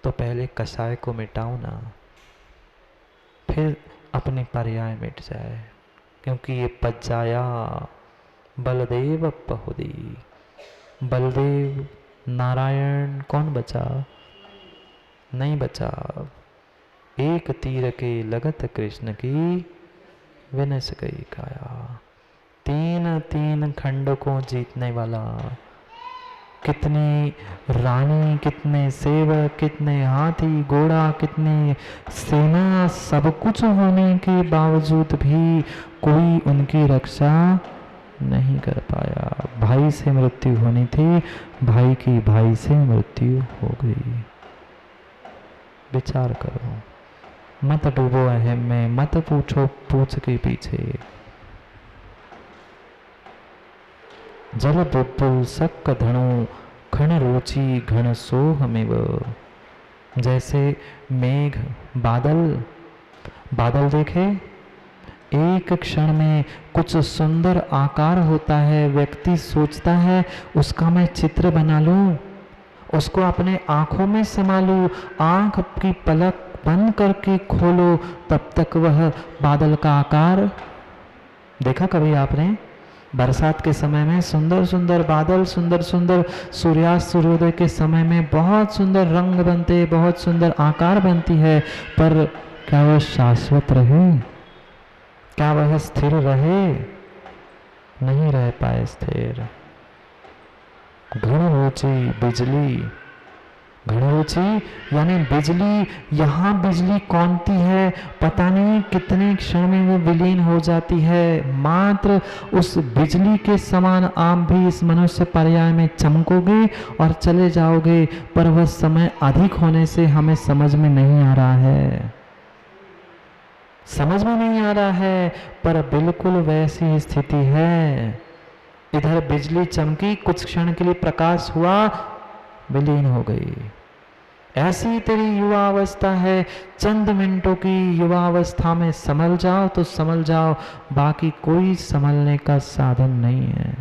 तो पहले कषाय को मिटाओ ना, फिर अपनी पर्याय मिट जाए। क्योंकि ये पज्जाया बलदेव पहुदी। बलदेव नारायण कौन बचा? नहीं बचा। एक तीर के लगत कृष्ण की विनस गई काया। तीन तीन खंड को जीतने वाला, कितनी रानी, कितने सेवक, कितने हाथी घोड़ा, कितनी सेना, सब कुछ होने के बावजूद भी कोई उनकी रक्षा नहीं कर पाया। भाई से मृत्यु होनी थी, भाई की भाई से मृत्यु हो गई। विचार करो, मत डूबो अहम में, मत पूछो पूछ के पीछे। जल बुलबुल सक्क धणु खण रुचि घन सोहमेव। जैसे मेघ, बादल देखे, एक क्षण में कुछ सुंदर आकार होता है, व्यक्ति सोचता है उसका मैं चित्र बना लूं, उसको अपने आंखों में समा लूं, आंख की पलक बंद करके खोलो, तब तक वह बादल का आकार देखा कभी आपने? बरसात के समय में सुंदर सुंदर बादल, सुंदर सुंदर सूर्यास्त सूर्योदय के समय में बहुत सुंदर रंग बनते, बहुत सुंदर आकार बनती है, पर क्या वह शाश्वत रहे? क्या वह स्थिर रहे? नहीं रह पाए स्थिर। घन रुचि बिजली, घनरुचि यानी बिजली, यहाँ बिजली कौनती है पता नहीं, कितने क्षण में वो विलीन हो जाती है। मात्र उस बिजली के समान आप भी इस मनुष्य पर्याय में चमकोगे और चले जाओगे, पर वह समय अधिक होने से हमें समझ में नहीं आ रहा है, समझ में नहीं आ रहा है, पर बिल्कुल वैसी स्थिति है। इधर बिजली चमकी, कुछ क्षण के लिए प्रकाश हुआ, विलीन हो गई। ऐसी तेरी युवा अवस्था है, चंद मिनटों की युवा अवस्था में संभल जाओ तो संभल जाओ, बाकी कोई संभलने का साधन नहीं है।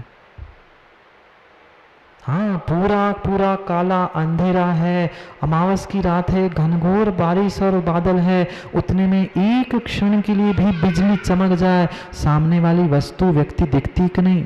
हाँ, पूरा पूरा काला अंधेरा है, अमावस की रात है, घनघोर बारिश और बादल है, उतने में एक क्षण के लिए भी बिजली चमक जाए, सामने वाली वस्तु व्यक्ति दिखती कि नहीं?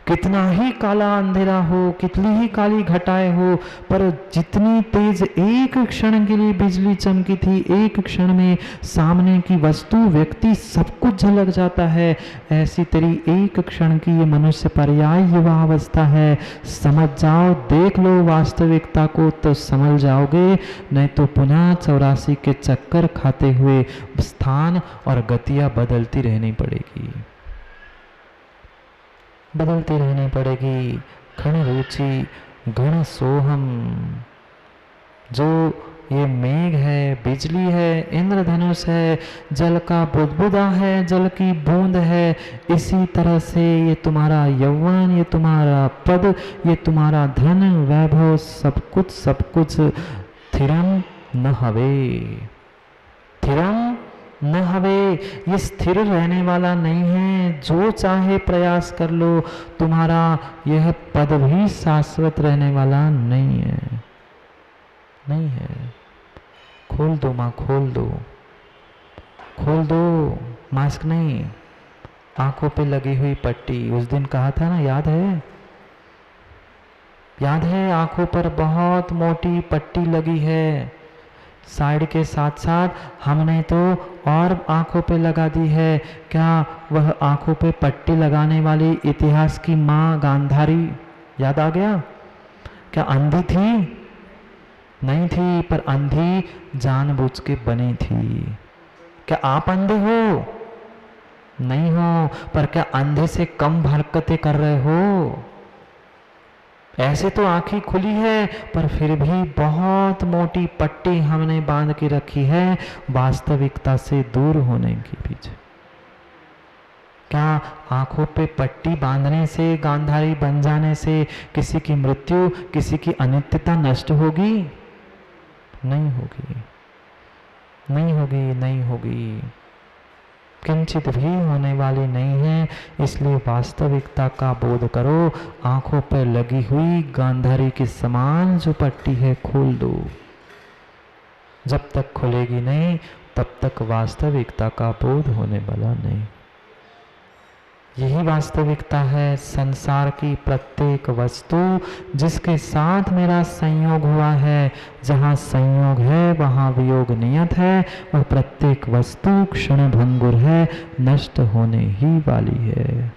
कितना ही काला अंधेरा हो, कितनी ही काली घटाएं हो, पर जितनी तेज एक क्षण के लिए बिजली चमकी थी, एक क्षण में सामने की वस्तु व्यक्ति सब कुछ झलक जाता है। ऐसी तेरी एक क्षण की ये मनुष्य पर्याय युवा अवस्था है। समझ जाओ, देख लो वास्तविकता को तो समझ जाओगे, नहीं तो पुनः 84 के चक्कर खाते हुए स्थान और गतियां बदलती रहनी पड़ेगी, बदलती रहनी पड़ेगी। खण रुचि घन सोहम, जो ये मेघ है, बिजली है, इंद्रधनुष है, जल का बुदबुदा है, जल की बूंद है, इसी तरह से ये तुम्हारा यौवन, ये तुम्हारा पद, ये तुम्हारा धन वैभव, सब कुछ थिरम न हवे, थिरम न हवे, ये स्थिर रहने वाला नहीं है। जो चाहे प्रयास कर लो, तुम्हारा यह पद भी शाश्वत रहने वाला नहीं है, नहीं है। खोल दो माँ, खोल दो, खोल दो, मास्क नहीं, आंखों पे लगी हुई पट्टी। उस दिन कहा था ना, याद है? याद है, आंखों पर बहुत मोटी पट्टी लगी है, साइड के साथ साथ हमने तो और आंखों पे लगा दी है। क्या वह आंखों पे पट्टी लगाने वाली इतिहास की माँ गांधारी याद आ गया? क्या अंधी थी? नहीं थी, पर अंधी जानबूझ के बनी थी। क्या आप अंधे हो? नहीं हो, पर क्या अंधे से कम हरकतें कर रहे हो? ऐसे तो आंखें खुली है, पर फिर भी बहुत मोटी पट्टी हमने बांध के रखी है वास्तविकता से दूर होने के पीछे। क्या आंखों पे पट्टी बांधने से, गांधारी बन जाने से किसी की मृत्यु, किसी की अनित्यता नष्ट होगी? नहीं होगी, नहीं होगी, नहीं होगी, किंचित भी होने वाली नहीं है। इसलिए वास्तविकता का बोध करो। आंखों पर लगी हुई गांधारी के समान जो पट्टी है खोल दो, जब तक खुलेगी नहीं तब तक वास्तविकता का बोध होने वाला नहीं। यही वास्तविकता है संसार की प्रत्येक वस्तु जिसके साथ मेरा संयोग हुआ है। जहाँ संयोग है वहाँ वियोग नियत है और प्रत्येक वस्तु क्षण भंगुर है, नष्ट होने ही वाली है,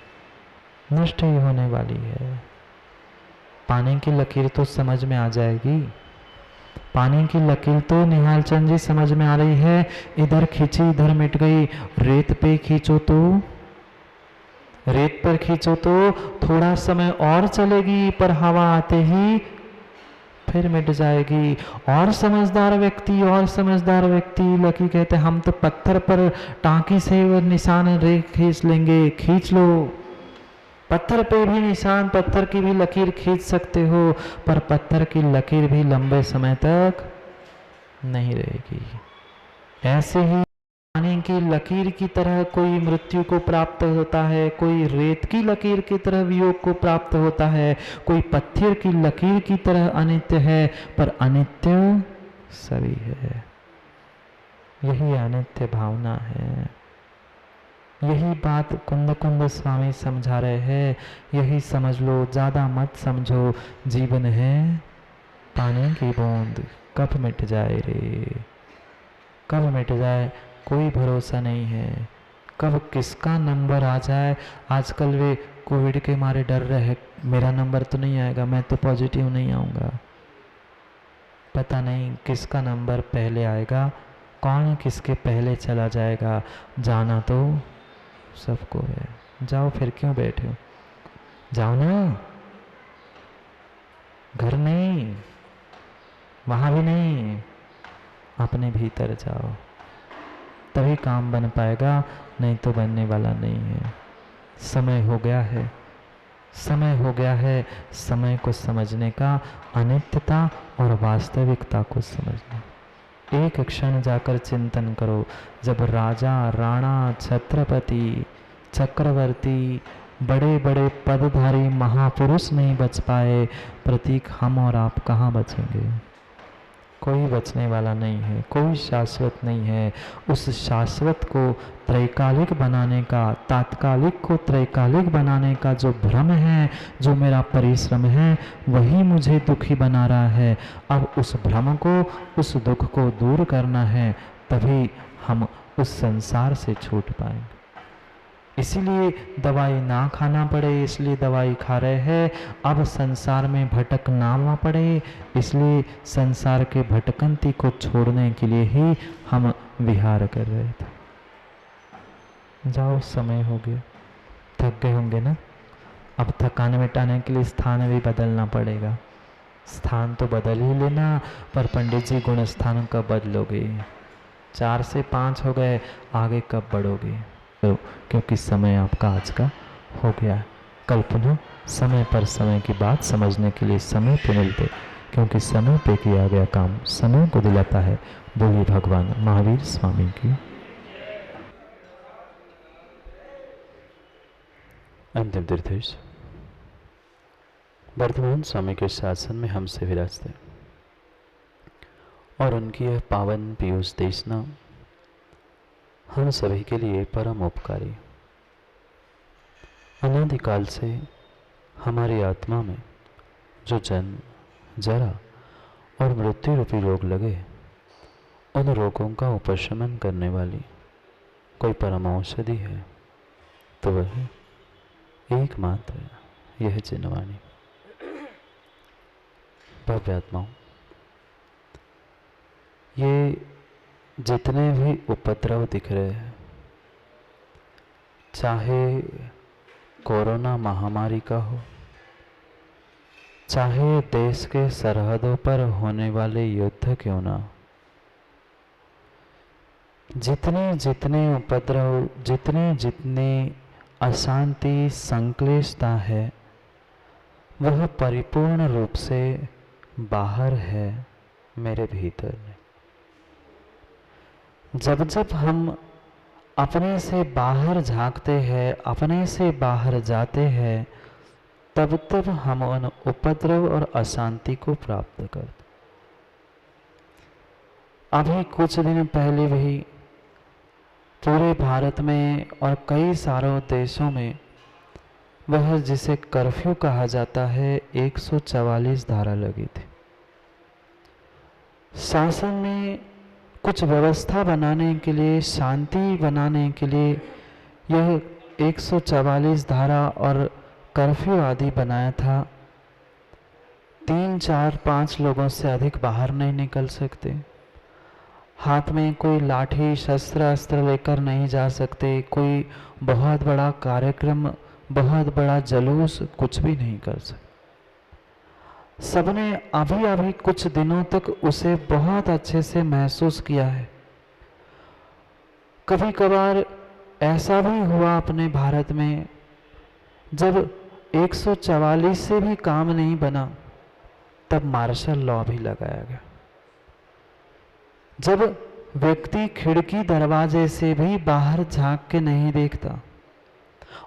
नष्ट ही होने वाली है। पानी की लकीर तो समझ में आ जाएगी, पानी की लकीर तो निहाल चंद जी समझ में आ रही है। इधर खींची इधर मिट गई। रेत पे खींचो तो, रेत पर खींचो तो थोड़ा समय और चलेगी, पर हवा आते ही फिर मिट जाएगी। और समझदार व्यक्ति लकी कहते हम तो पत्थर पर टांकी से वो निशान रेख खींच लेंगे। खींच लो, पत्थर पे भी निशान, पत्थर की भी लकीर खींच सकते हो, पर पत्थर की लकीर भी लंबे समय तक नहीं रहेगी। ऐसे ही पानी की लकीर की तरह कोई मृत्यु को प्राप्त होता है, कोई रेत की लकीर की तरह वियोग को प्राप्त होता है, कोई पत्थर की लकीर की तरह अनित्य है, पर अनित्य सभी है। यही अनित्य भावना है। यही बात कुंद स्वामी समझा रहे हैं। यही समझ लो, ज़्यादा मत समझो। जीवन है पानी की बूंद, कब मिट जाए रे, कब मिट जाए कोई भरोसा नहीं है, कब किसका नंबर आ जाए। आजकल वे कोविड के मारे डर रहे, मेरा नंबर तो नहीं आएगा, मैं तो पॉजिटिव नहीं आऊँगा। पता नहीं किसका नंबर पहले आएगा, कौन किसके पहले चला जाएगा। जाना तो सबको है। जाओ, फिर क्यों बैठे हो, जाओ ना। घर नहीं, वहाँ भी नहीं, अपने भीतर जाओ, तभी काम बन पाएगा, नहीं तो बनने वाला नहीं है। समय हो गया है, समय हो गया है समय को समझने का, अनित्यता और वास्तविकता को समझने। एक क्षण जाकर चिंतन करो, जब राजा राणा छत्रपति चक्रवर्ती बड़े बड़े पदधारी महापुरुष नहीं बच पाए, प्रतीक हम और आप कहाँ बचेंगे। कोई बचने वाला नहीं है, कोई शाश्वत नहीं है। उस शाश्वत को त्रैकालिक बनाने का, तात्कालिक को त्रैकालिक बनाने का जो भ्रम है, जो मेरा परिश्रम है, वही मुझे दुखी बना रहा है। अब उस भ्रम को, उस दुख को दूर करना है, तभी हम उस संसार से छूट पाएंगे। इसीलिए दवाई ना खाना पड़े, इसलिए दवाई खा रहे हैं। अब संसार में भटकना ना पड़े, इसलिए संसार के भटकंती को छोड़ने के लिए ही हम विहार कर रहे थे। जाओ, समय हो गया, थक गए होंगे ना। अब थकान मिटाने के लिए स्थान भी बदलना पड़ेगा। स्थान तो बदल ही लेना, पर पंडित जी गुण स्थान कब बदलोगे। 4 से 5 हो गए, आगे कब बढ़ोगे। क्योंकि समय आपका आज का हो गया है। कल पुनः समय पर समय की बात समझने के लिए समय पे मिलते, क्योंकि समय पे किया गया काम समय को दिलाता है। बोलिए भगवान महावीर स्वामी की। अंतिम निर्देश। वर्तमान स्वामी के शासन में हमसे विराजते और उनकी यह पावन पीयूष देशना हम सभी के लिए परम उपकारी। अनादिकाल से हमारी आत्मा में जो जन्म, जरा और मृत्यु रूपी रोग लगे, उन रोगों का उपशमन करने वाली कोई परम औषधि है तो वही एकमात्र यह जिनवाणी। भव्यात्माओं, ये जितने भी उपद्रव दिख रहे हैं, चाहे कोरोना महामारी का हो, चाहे देश के सरहदों पर होने वाले युद्ध क्यों ना, जितने जितने उपद्रव, जितने जितने अशांति संक्लेशता है, वह परिपूर्ण रूप से बाहर है मेरे भीतर में। जब जब हम अपने से बाहर झांकते हैं, अपने से बाहर जाते हैं, तब तब हम उन उपद्रव और अशांति को प्राप्त करते। अभी कुछ दिन पहले भी पूरे भारत में और कई सारों देशों में वह जिसे कर्फ्यू कहा जाता है 144 धारा लगी थी। शासन ने कुछ व्यवस्था बनाने के लिए, शांति बनाने के लिए यह 144 धारा और कर्फ्यू आदि बनाया था। 3, 4, 5 लोगों से अधिक बाहर नहीं निकल सकते, हाथ में कोई लाठी शस्त्र अस्त्र लेकर नहीं जा सकते, कोई बहुत बड़ा कार्यक्रम, बहुत बड़ा जुलूस कुछ भी नहीं कर सकते। सबने अभी अभी कुछ दिनों तक उसे बहुत अच्छे से महसूस किया है। कभी कभार ऐसा भी हुआ अपने भारत में, जब 144 से भी काम नहीं बना तब मार्शल लॉ भी लगाया गया। जब व्यक्ति खिड़की दरवाजे से भी बाहर झांक के नहीं देखता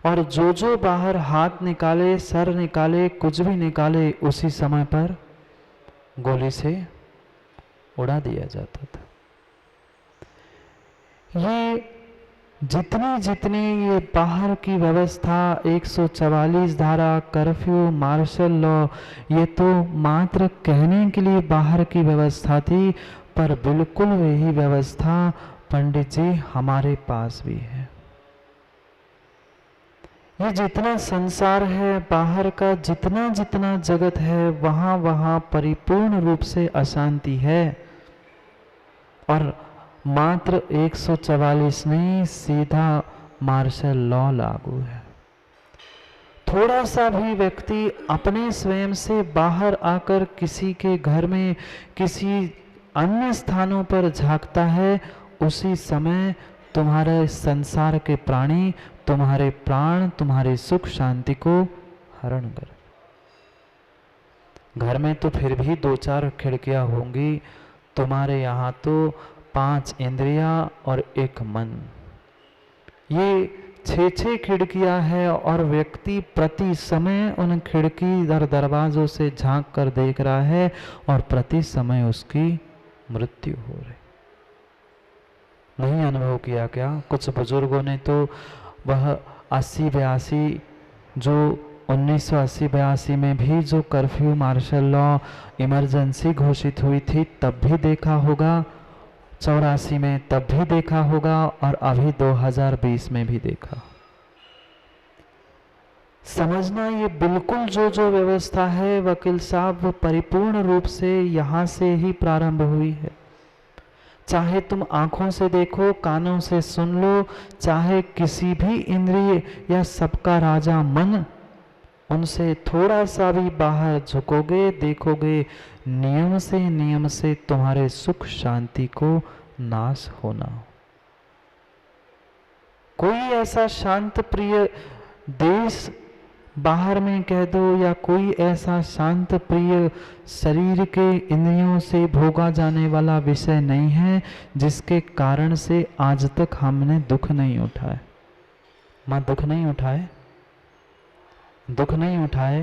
और जो बाहर हाथ निकाले, सर निकाले, कुछ भी निकाले, उसी समय पर गोली से उड़ा दिया जाता था। ये जितनी ये बाहर की व्यवस्था, 144 धारा, कर्फ्यू, मार्शल लॉ, ये तो मात्र कहने के लिए बाहर की व्यवस्था थी, पर बिल्कुल वही व्यवस्था पंडित जी हमारे पास भी है। ये जितना संसार है, बाहर का जितना जितना जगत है, वहाँ वहाँ परिपूर्ण रूप से अशांति है। और मात्र 144 नहीं, सीधा मार्शल लॉ लागू है। थोड़ा सा भी व्यक्ति अपने स्वयं से बाहर आकर किसी के घर में, किसी अन्य स्थानों पर झांकता है, उसी समय तुम्हारे संसार के प्राणी, तुम्हारे प्राण, तुम्हारी सुख शांति को हरण कर। घर में तो फिर भी 2-4 खिड़कियां होंगी, तुम्हारे यहाँ तो 5 इंद्रियां और 1 मन, ये 6 खिड़कियां हैं और व्यक्ति प्रति समय उन खिड़की दरवाजों से झांक कर देख रहा है और प्रति समय उसकी मृत्यु हो रही। नहीं अनुभव किया क्या? कुछ बुजुर्गों ने तो वह 80-82 जो 1980-82 में भी जो कर्फ्यू, मार्शल लॉ, इमरजेंसी घोषित हुई थी, तब भी देखा होगा, 84 में तब भी देखा होगा और अभी 2020 में भी देखा। समझना, ये बिल्कुल जो व्यवस्था है वकील साहब, वो परिपूर्ण रूप से यहाँ से ही प्रारंभ हुई है। चाहे तुम आंखों से देखो, कानों से सुन लो, चाहे किसी भी इंद्रिय या सबका राजा मन, उनसे थोड़ा सा भी बाहर झुकोगे, देखोगे, नियम से तुम्हारे सुख शांति को नाश होना। कोई ऐसा शांत प्रिय देश बाहर में कह दो, या कोई ऐसा शांत प्रिय शरीर के इंद्रियों से भोगा जाने वाला विषय नहीं है जिसके कारण से आज तक हमने दुख नहीं उठाए। मां, दुख नहीं उठाए, दुख नहीं उठाए।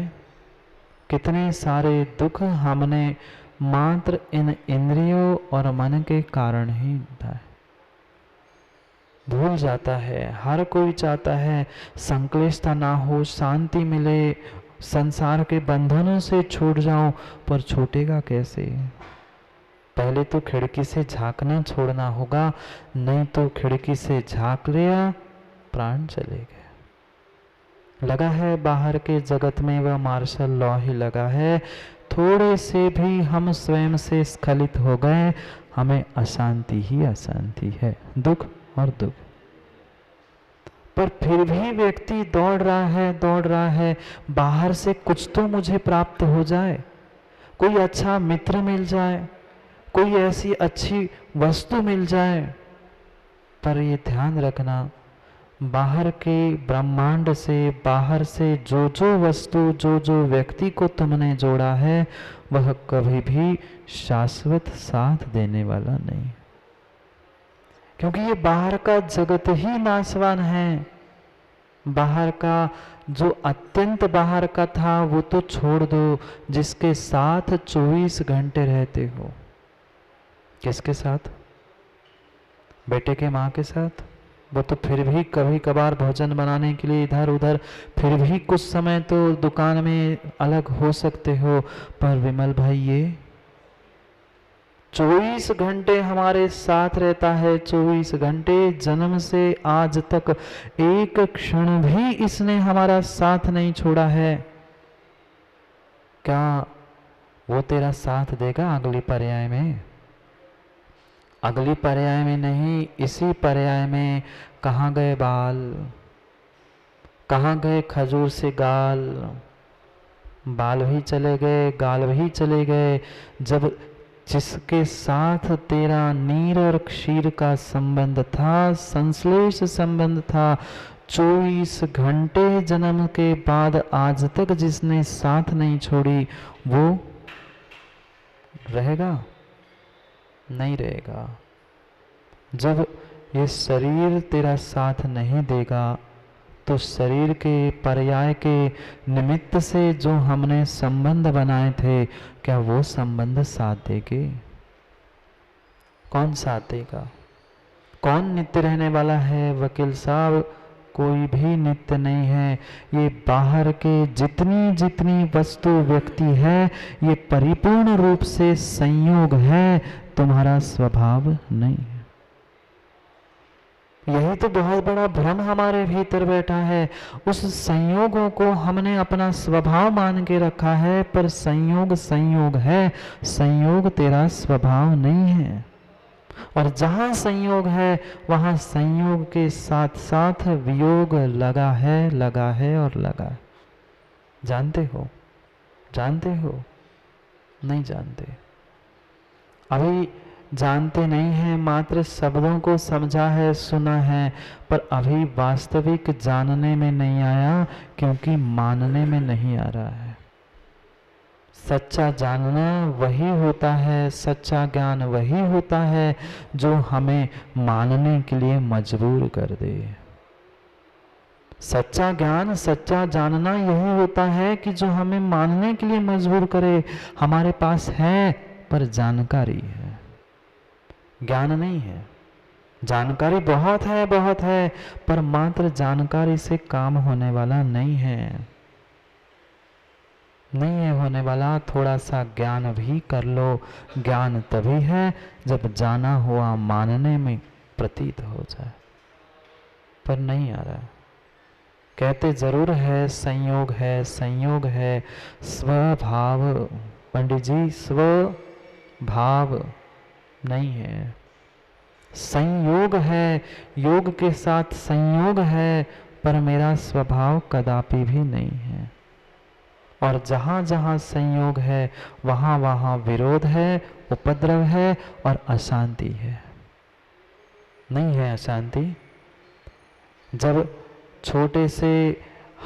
कितने सारे दुख हमने मात्र इन इंद्रियों और मन के कारण ही उठाए। भूल जाता है, हर कोई चाहता है संक्लिष्टता ना हो, शांति मिले, संसार के बंधनों से छूट जाऊं, पर छूटेगा कैसे? पहले तो खिड़की से झांकना छोड़ना होगा, नहीं तो खिड़की से झांक लिया, प्राण चले गए। लगा है बाहर के जगत में वह मार्शल लॉ ही लगा है। थोड़े से भी हम स्वयं से स्खलित हो गए, हमें अशांति ही अशांति है, दुख और दुख। पर फिर भी व्यक्ति दौड़ रहा है, बाहर से कुछ तो मुझे प्राप्त हो जाए, कोई अच्छा मित्र मिल जाए, कोई ऐसी अच्छी वस्तु मिल जाए। पर ये ध्यान रखना, बाहर के ब्रह्मांड से, बाहर से जो वस्तु, जो व्यक्ति को तुमने जोड़ा है, वह कभी भी शाश्वत साथ देने वाला नहीं, क्योंकि ये बाहर का जगत ही नाशवान है। बाहर का जो अत्यंत बाहर का था वो तो छोड़ दो, जिसके साथ 24 घंटे रहते हो, किसके साथ? बेटे के माँ के साथ। वो तो फिर भी कभी कभार भोजन बनाने के लिए इधर उधर, फिर भी कुछ समय तो दुकान में अलग हो सकते हो, पर विमल भाई ये 24 घंटे हमारे साथ रहता है। 24 घंटे, जन्म से आज तक एक क्षण भी इसने हमारा साथ नहीं छोड़ा है। क्या वो तेरा साथ देगा अगली पर्याय में? अगली पर्याय में नहीं, इसी पर्याय में। कहाँ गए बाल, कहाँ गए खजूर से गाल? बाल भी चले गए, गाल भी चले गए। जब जिसके साथ तेरा नीर और क्षीर का संबंध था, संश्लेष संबंध था, 24 घंटे जन्म के बाद आज तक जिसने साथ नहीं छोड़ी, वो रहेगा? नहीं रहेगा। जब ये शरीर तेरा साथ नहीं देगा, तो शरीर के पर्याय के निमित्त से जो हमने संबंध बनाए थे, क्या वो संबंध साथ देंगे? कौन साथ देगा? कौन नित्य रहने वाला है? वकील साहब, कोई भी नित्य नहीं है। ये बाहर के जितनी जितनी वस्तु व्यक्ति है, ये परिपूर्ण रूप से संयोग है, तुम्हारा स्वभाव नहीं है। यही तो बहुत बड़ा भ्रम हमारे भीतर बैठा है। उस संयोगों को हमने अपना स्वभाव मान के रखा है, पर संयोग संयोग है, संयोग तेरा स्वभाव नहीं है। और जहाँ संयोग है, वहाँ संयोग के साथ साथ वियोग लगा है, लगा है और लगा है। जानते हो? जानते हो? नहीं जानते। अभी जानते नहीं हैं, मात्र शब्दों को समझा है, सुना है, पर अभी वास्तविक जानने में नहीं आया, क्योंकि मानने में नहीं आ रहा है। सच्चा जानना वही होता है, सच्चा ज्ञान वही होता है जो हमें मानने के लिए मजबूर कर दे। सच्चा ज्ञान, सच्चा जानना यही होता है कि जो हमें मानने के लिए मजबूर करे। हमारे पास है, पर जानकारी है, ज्ञान नहीं है। जानकारी बहुत है, बहुत है, पर मात्र जानकारी से काम होने वाला नहीं है। नहीं है होने वाला। थोड़ा सा ज्ञान भी कर लो, ज्ञान तभी है जब जाना हुआ मानने में प्रतीत हो जाए, पर नहीं आ रहा। कहते जरूर है संयोग है, संयोग है, स्वभाव। पंडित जी, स्वभाव नहीं है, संयोग है। योग के साथ संयोग है, पर मेरा स्वभाव कदापि भी नहीं है। और जहाँ जहाँ संयोग है, वहाँ वहाँ विरोध है, उपद्रव है और अशांति है। नहीं है अशांति? जब छोटे से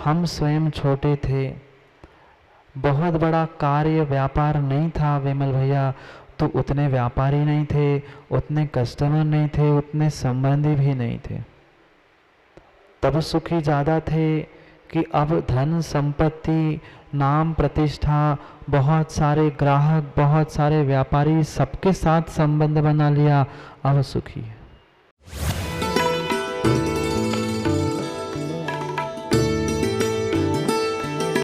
हम स्वयं छोटे थे, बहुत बड़ा कार्य व्यापार नहीं था विमल भैया, तो उतने व्यापारी नहीं थे, उतने कस्टमर नहीं थे, उतने संबंधी भी नहीं थे। तब सुखी ज़्यादा थे कि अब धन संपत्ति, नाम प्रतिष्ठा, बहुत सारे ग्राहक, बहुत सारे व्यापारी, सबके साथ संबंध बना लिया, अब सुखी है।